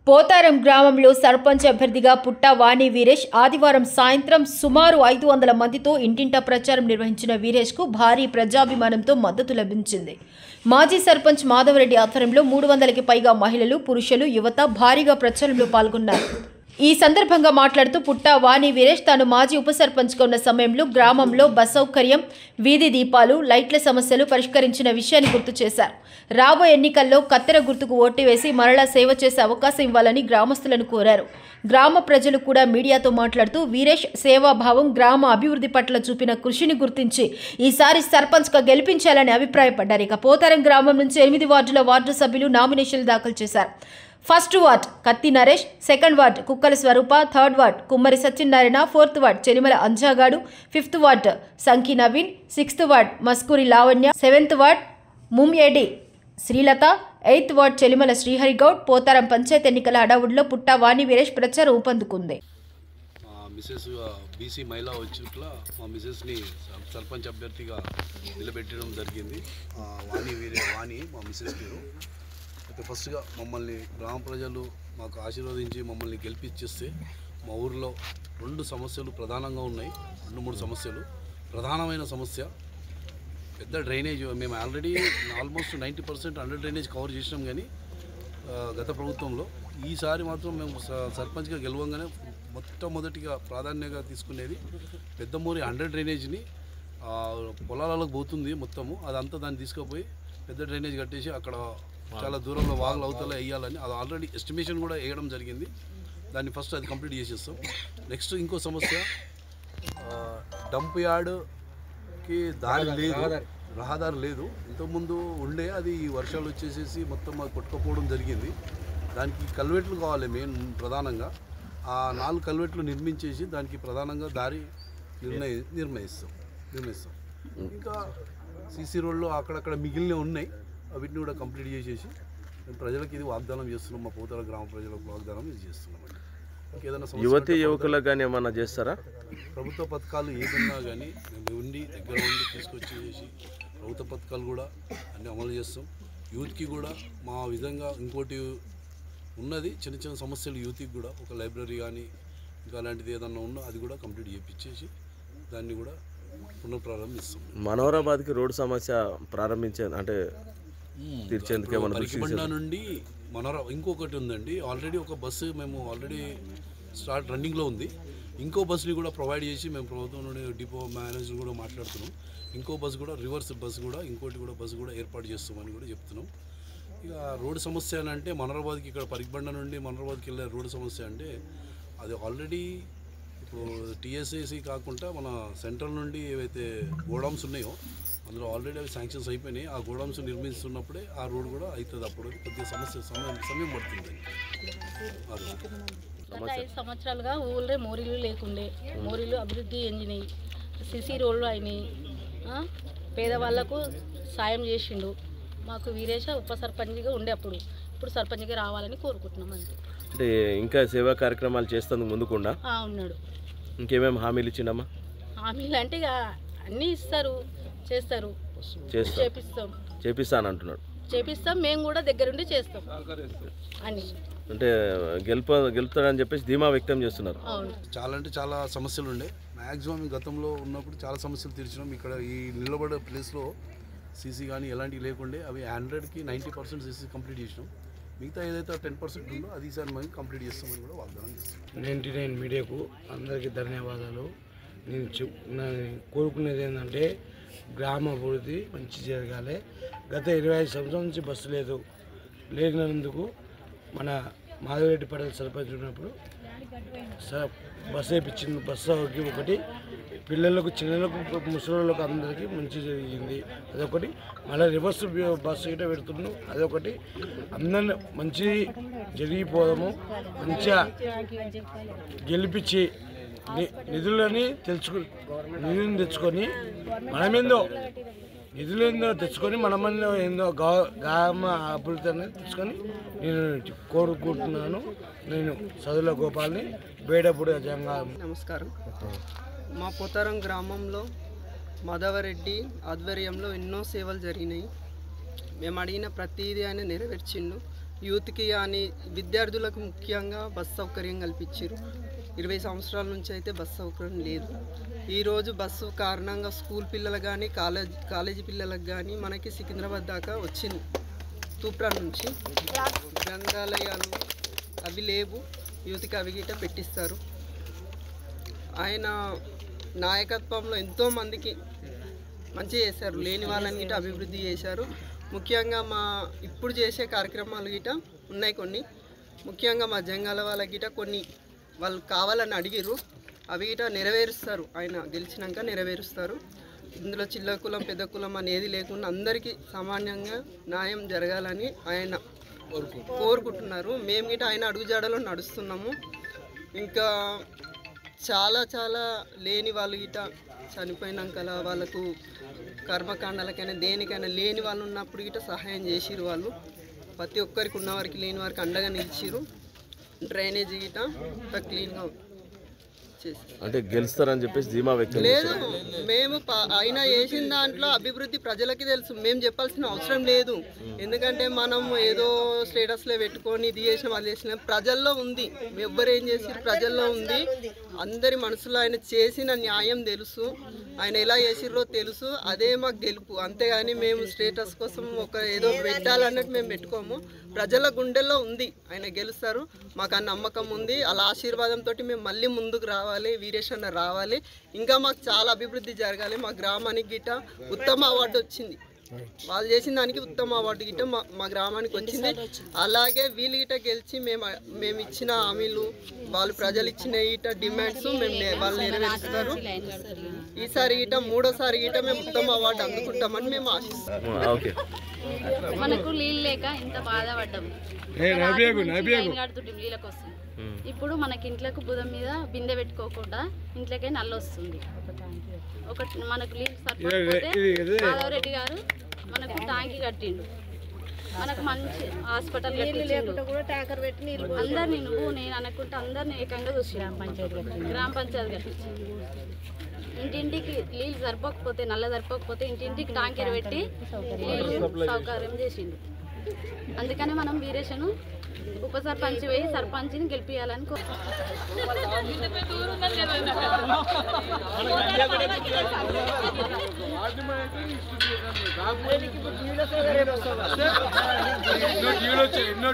పోతారం గ్రామంలో సర్పంచ్ అభ్యర్థిగా పుట్ట వాణి వీరేష్ ఆదివారం సాయంత్రం సుమారు 500 మందితో ఇంటింటా ప్రచారం నిర్వహించిన వీరేష్కు భారీ ప్రజాభిమానంతో మద్దతు లభించింది. మాజీ సర్పంచ్ మాధవరెడ్డి ఆధ్వర్యంలో 300కి పైగా మహిళలు, పురుషులు, యువత భారీగా ప్రచారంలో పాల్గొన్నారు. ఈ సందర్భంగా మాట్లాడుతూ పుట్ట వాణి వీరేష్ తాను మాజీ ఉప సర్పంచ్గా ఉన్న సమయంలో గ్రామంలో బస్ సౌకర్యం, వీధి దీపాలు, లైట్ల సమస్యలు పరిష్కరించిన విషయాన్ని గుర్తు చేశారు. రాబోయే ఎన్నికల్లో కత్తెర గుర్తుకు ఓటు వేసి మరలా సేవ చేసే అవకాశం ఇవ్వాలని గ్రామస్తులను కోరారు. గ్రామ ప్రజలు కూడా మీడియాతో మాట్లాడుతూ వీరేష్ సేవాభావం, గ్రామ అభివృద్ధి పట్ల చూపిన కృషిని గుర్తించి ఈసారి సర్పంచ్గా గెలిపించాలని అభిప్రాయపడ్డారు. ఇక పోతారం గ్రామం నుంచి 8 వార్డుల వార్డు సభ్యులు నామినేషన్లు దాఖలు చేశారు. ఫస్ట్ వార్డ్ కత్తి నరేష్, సెకండ్ వార్డ్ కుక్కల స్వరూప, third ward Kummari Satyanarayana, fourth ward Chelimala Anjagadu, fifth ward Sanki Naveen, sixth ward Maskuri Lavanya, seventh ward Mumyedi Srilatha, 8th ward Chelimala Sriharigoud. Potharam panchayat ఎన్నికల హడావుడిలో పుట్ట వాణి వీరేష్ ప్రచారం ఊపందుకుంది. మిసెస్ బీసీ మహిళా వచ్చిట్ల మా మిసెస్ని సర్పంచ్ అభ్యర్థిగా నిలబెట్టడం జరిగింది. వాణి మా మిసెస్ పేరు. అయితే ఫస్ట్గా మమ్మల్ని గ్రామ ప్రజలు మాకు ఆశీర్వదించి మమ్మల్ని గెలిపించేస్తే మా ఊరిలో 2 సమస్యలు ప్రధానంగా ఉన్నాయి. 2-3 సమస్యలు. ప్రధానమైన సమస్య పెద్ద డ్రైనేజ్. మేము already almost 90% under drainage cover చేసినాం. కానీ గత ప్రభుత్వంలో ఈసారి మాత్రం మేము సర్పంచ్గా గెలవంగానే మొట్టమొదటిగా ప్రాధాన్యంగా తీసుకునేది పెద్దమూరి అండర్ డ్రైనేజ్ని పొలాలకు పోతుంది మొత్తము. అదంతా దాన్ని తీసుకుపోయి పెద్ద డ్రైనేజ్ కట్టేసి అక్కడ చాలా దూరంలో వాగులు అవతల వేయాలని అది ఆల్రెడీ ఎస్టిమేషన్ కూడా వేయడం జరిగింది. దాన్ని ఫస్ట్ అది కంప్లీట్ చేసేస్తాం. నెక్స్ట్ ఇంకో సమస్య డంప్ యార్డ్కి దారి లేదు, రహదారి లేదు. ఇంతకుముందు ఉండే అది వర్షాలు వచ్చేసేసి మొత్తం అది కొట్టుకుపోవడం జరిగింది. దానికి కల్వెట్లు కావాలి మెయిన్ ప్రధానంగా. ఆ 4 కల్వెట్లు నిర్మించేసి దానికి ప్రధానంగా దారి నిర్ణయిస్తాం. ఇంకా సీసీ రోడ్లు అక్కడక్కడ మిగిలినవి ఉన్నాయి. వీటిని కూడా కంప్లీట్ చేసేసి మేము ప్రజలకు ఇది వాగ్దానం చేస్తున్నాం. మా పోతార గ్రామ ప్రజలకు వాగ్దానం ఇది చేస్తున్నామండి. ఇంకేదైనా యువతి యువకులకు కానీ ఏమన్నా చేస్తారా? ప్రభుత్వ పథకాలు ఏదన్నా కానీ మేము దగ్గర ఉండి తీసుకొచ్చేసి ప్రభుత్వ పథకాలు కూడా అన్నీ అమలు చేస్తాం. యూత్కి కూడా మా విధంగా ఇంకోటి ఉన్నది, చిన్న చిన్న సమస్యలు యూత్కి కూడా ఒక లైబ్రరీ కానీ ఇంకా అలాంటిది ఏదన్నా ఉన్నా అది కూడా కంప్లీట్ చేయించేసి దాన్ని కూడా పునఃప్రారంభిస్తాం. మనోహరాబాద్కి రోడ్డు సమస్య ప్రారంభించేది అంటే తీర్చేందుకే పరికిబండ నుండి ఇంకొకటి ఉందండి. ఆల్రెడీ ఒక బస్సు మేము ఆల్రెడీ రన్నింగ్లో ఉంది. ఇంకో బస్సుని కూడా ప్రొవైడ్ చేసి మేము ప్రభుత్వం నుండి డిపో మేనేజర్ కూడా మాట్లాడుతున్నాం. ఇంకో బస్సు కూడా రివర్స్ బస్సు కూడా ఇంకోటి కూడా బస్సు కూడా ఏర్పాటు చేస్తామని కూడా చెప్తున్నాం. ఇక రోడ్డు సమస్య అని అంటే మనోహరాబాద్కి ఇక్కడ పరికిబండ నుండి మనోహరాబాద్కి వెళ్ళే రోడ్డు సమస్య అంటే అది ఆల్రెడీ ఇప్పుడు టీఎస్ఏసీ కాకుండా మన సెంట్రల్ నుండి ఏవైతే గోడౌన్స్ ఉన్నాయో అందులో ఆల్రెడీ అవి శాంక్షన్స్ అయిపోయినాయి. ఆ గోడౌన్స్ నిర్మిస్తున్నప్పుడే ఆ రోడ్ కూడా అవుతుంది. అప్పుడు కొద్దిగా సమయం పడుతుంది. గత 5 సంవత్సరాలుగా ఊళ్ళో మోరీలు లేకుండే, మోరీలు అభివృద్ధి చెందినాయి, సిసి రోడ్లు అయినాయి, పేదవాళ్లకు సాయం చేసిండు. మాకు వీరేష ఉప సర్పంచ్గా ఉండే ఇప్పుడు సర్పంచ్గా రావాలని కోరుకుంటున్నాం. అంటే ఇంకా సేవా కార్యక్రమాలు చేస్తుంది ముందుకుండా ఉన్నాడు. ఇంకేమేమి హామీలు ఇచ్చిండమ్మా? హామీలు అంటే ఇక అన్నీ ఇస్తారు, చేస్తారు, చేపిస్తాను అంటున్నాడు. చేపిస్తాం, మేము కూడా దగ్గరుండి చేస్తాం అని. అంటే గెలుపుతాడని చెప్పేసి ధీమా వ్యక్తం చేస్తున్నారు. చాలా అంటే చాలా సమస్యలు ఉండే. మ్యాక్సిమం గతంలో ఉన్నప్పుడు చాలా సమస్యలు తీర్చినాం. ఇక్కడ ఈ నిలబడే ప్లేస్లో సీసీ కానీ ఎలాంటివి లేకుండే అవి 100కి 90% సీసీ కంప్లీట్ చేసినాం. మిగతా ఏదైతే 10% ఉందో అది ఈసారి మేము కంప్లీట్ చేస్తామని కూడా వాగ్దానం చేస్తాం. 99 మీడియాకు అందరికీ ధన్యవాదాలు. నేను కోరుకునేది ఏంటంటే గ్రామ అభివృద్ధి మంచి జరగాలి. గత 25 సంవత్సరాల నుంచి బస్సు లేనందుకు మన మాధవరెడ్డి పటేల్ సర్పంచ్ ఉన్నప్పుడు బస్సు వేయించింది. బస్సు ఒకటి పిల్లలకు, చిన్నలకు, ముసలిళ్ళకు అందరికీ మంచి జరిగింది. అదొకటి. మళ్ళీ రివర్స్ బస్సు గిట్ట పెడుతున్నాం. అదొకటి. అందరిని మంచి జరిగిపోదాము. మంచిగా గెలిపించి నిధులని తెచ్చుకొని నిధులేందో తెచ్చుకొని మనమేందో ఏందో గ్రామ అభివృద్ధి అనేది తెచ్చుకొని నేను కోరుకుంటున్నాను. నేను సదుల గోపాల్ని, బేడపూడి జంగా. నమస్కారం. మా పోతారం గ్రామంలో మాధవరెడ్డి ఆధ్వర్యంలో ఎన్నో సేవలు జరిగినాయి. మేము అడిగిన ప్రతిదీ ఆయన నెరవేర్చిండు. యూత్కి కానీ విద్యార్థులకు ముఖ్యంగా బస్ సౌకర్యం కల్పించారు. 20 సంవత్సరాల నుంచి అయితే బస్ సౌకర్యం లేదు. ఈరోజు బస్సు కారణంగా స్కూల్ పిల్లలు కానీ కాలేజీ పిల్లలకు కానీ మనకి సికింద్రాబాద్ దాకా వచ్చింది. తూప్రా నుంచి గ్రంథాలయాలు అవి లేవు, యూత్కి అవి గిట్ట పెట్టిస్తారు. ఆయన నాయకత్వంలో ఎంతోమందికి మంచి చేశారు, లేని వాళ్ళని గిట్ట అభివృద్ధి చేశారు. ముఖ్యంగా మా ఇప్పుడు చేసే కార్యక్రమాలు గిట్ట ఉన్నాయి కొన్ని. ముఖ్యంగా మా జంగాల వాళ్ళ గిట్ట కొన్ని వాళ్ళు కావాలని అడిగిర్రు, అవి గిట్ట నెరవేరుస్తారు. ఆయన గెలిచినాక నెరవేరుస్తారు. ఇందులో చిన్న కులం పెద్ద కులం అనేది లేకుండా అందరికీ సామాన్యంగా న్యాయం జరగాలని ఆయన కోరుకుంటున్నారు. మేము గిట్ట ఆయన అడుగుజాడలో నడుస్తున్నాము. ఇంకా చాలా చాలా లేని వాళ్ళు గిట్ట చనిపోయినాక వాళ్ళకు కర్మకాండాలకైనా దేనికైనా లేని వాళ్ళు ఉన్నప్పుడు గిట్ట సహాయం చేసిరు. వాళ్ళు ప్రతి ఒక్కరికి ఉన్నవారికి లేని వారికి అండగా నిలిచిరు. డ్రైనేజీ గిట్ట క్లీన్గా అంటే గెలుస్తారని చెప్పేసి ధీమా వ్యక్తం లేదు. మేము ఆయన చేసిన దాంట్లో అభివృద్ధి ప్రజలకి తెలుసు, మేము చెప్పాల్సిన అవసరం లేదు. ఎందుకంటే మనం ఏదో స్టేటస్లో పెట్టుకొని ఇది చేసిన వాళ్ళు చేసిన ప్రజల్లో ఉంది. ఎవ్వరు ఏం చేసి ప్రజల్లో ఉంది. అందరి మనసులో ఆయన చేసిన న్యాయం తెలుసు, ఆయన ఎలా చేసిర్రో తెలుసు. అదే మాకు గెలుపు. అంతేగాని మేము స్టేటస్ కోసం ఒక ఏదో పెట్టాలన్నట్టు మేము పెట్టుకోము. ప్రజల గుండెల్లో ఉంది, ఆయన గెలుస్తారు. మాకు ఆ నమ్మకం ఉంది. అలా ఆశీర్వాదంతో మేము మళ్ళీ ముందుకు రావాలి, వీరేష్ అన్న రావాలి. ఇంకా మాకు చాలా అభివృద్ధి జరగాలి. మా గ్రామానికి గిట్ట ఉత్తమ అవార్డు వచ్చింది. వాళ్ళు చేసిన దానికి ఉత్తమ అవార్డు గిట్ట మా గ్రామానికి వచ్చింది. అలాగే వీళ్ళు గిట్ట గెలిచి మేము ఇచ్చిన హామీలు, వాళ్ళు ప్రజలు ఇచ్చిన గిట్ట డిమాండ్స్ వాళ్ళు నెరవేరుస్తారు. ఈసారి గిట్ట మూడోసారి గిట్ట మేము ఉత్తమ అవార్డు అందుకుంటామని మేము ఆశిస్తాం. మనకు నీళ్ళు లేక ఇంత బాధపడ్డాము. నీళ్ళ కోసం ఇప్పుడు మనకి ఇంట్లోకి బుధం మీద బిందె పెట్టుకోకుండా ఇంట్లోకే నల్ల వస్తుంది. ఒకటి మనకు నీళ్ళు సరిపోతే మాధవరెడ్డి గారు మనకు ట్యాంకి కట్టిండు. మనకు మంచి హాస్పిటల్ అందరినీ నువ్వు నేను అనుకుంటే అందరినీ ఏకంగా చూసి గ్రామ పంచాయతీ కట్టించింది. ఇంటింటికి నీళ్ళు సరిపోకపోతే నల్ల సరిపోకపోతే ఇంటింటికి ట్యాంకర్ పెట్టి నీళ్ళు సౌకర్యం చేసిండు. అందుకనే మనం వీరేషను ఉప సర్పంచ్ వేయి సర్పంచ్ని గెలిపించాలని ఎన్నో